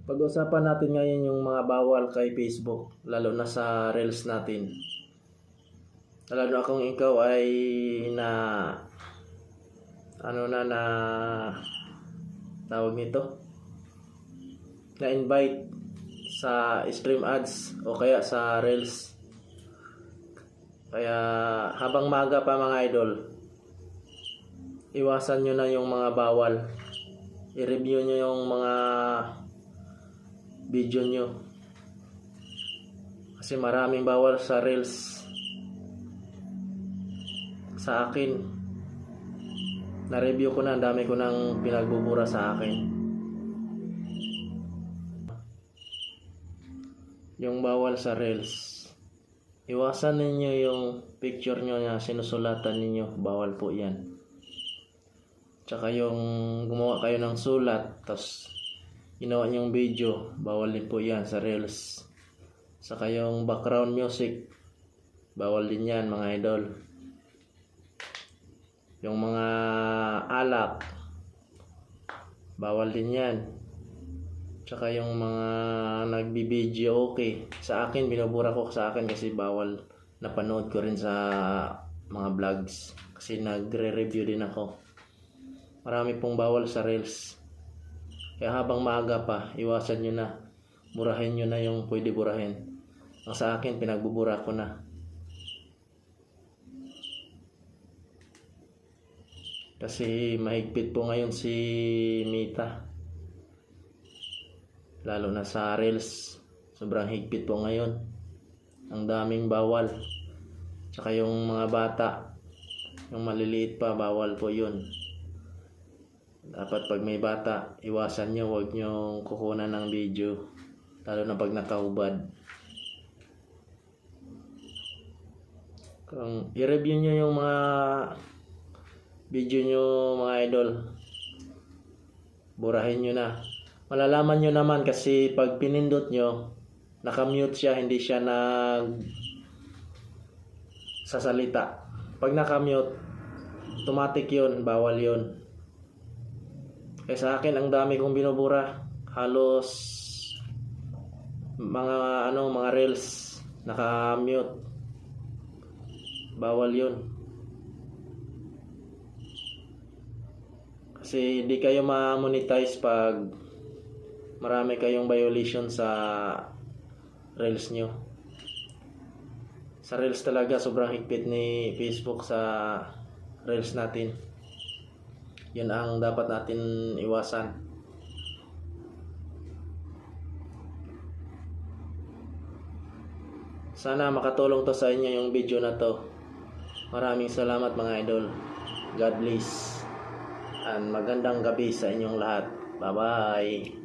Pag-usapan natin ngayon yung mga bawal kay Facebook, lalo na sa Reels natin. Lalo na kung ikaw ay na na tawag nito, na invite sa stream ads o kaya sa Reels. Kaya habang maaga pa mga idol, iwasan nyo na yung mga bawal. I-review nyo yung mga video nyo, kasi maraming bawal sa Reels. Sa akin, na-review ko na, ang dami ko nang pinagbubura sa akin. Yung bawal sa Reels, iwasan ninyo yung picture nyo na sinusulatan ninyo, bawal po yan. Tsaka yung gumawa kayo ng sulat tapos ginawa nyo yung video, bawal din po yan sa Reels. Saka yung background music, bawal din yan mga idol. Yung mga alak, bawal din yan. Tsaka yung mga nagbibideo, okay. Sa akin, binubura ko sa akin kasi bawal. Napanood ko rin sa mga vlogs kasi nagre-review din ako. Marami pong bawal sa Reels. Kaya habang maaga pa, iwasan nyo na. Burahin nyo na yung pwede burahin. Ang sa akin, pinagbubura ko na. Kasi mahigpit po ngayon si Meta. Lalo na sa Reels. Sobrang higpit po ngayon. Ang daming bawal. Tsaka yung mga bata, yung maliliit pa, bawal po yun. Dapat pag may bata, iwasan nyo, huwag nyo kukunan ng video, lalo na pag nakahubad. Kung i-review nyo yung mga video nyo mga idol, burahin nyo na. Malalaman nyo naman kasi pag pinindot nyo, nakamute siya, hindi siya sasalita. Pag nakamute, automatic yun, bawal yun. Kaya sa akin, ang dami kong binubura. Halos mga Reels naka-mute. Bawal 'yun. Kasi di kayo ma-monetize pag marami kayong violation sa Reels nyo. Sa Reels talaga sobrang higpit ni Facebook sa Reels natin. Yun ang dapat natin iwasan. Sana makatulong to sa inyo yung video na to. Maraming salamat mga idol. God bless. And magandang gabi sa inyong lahat. Bye bye.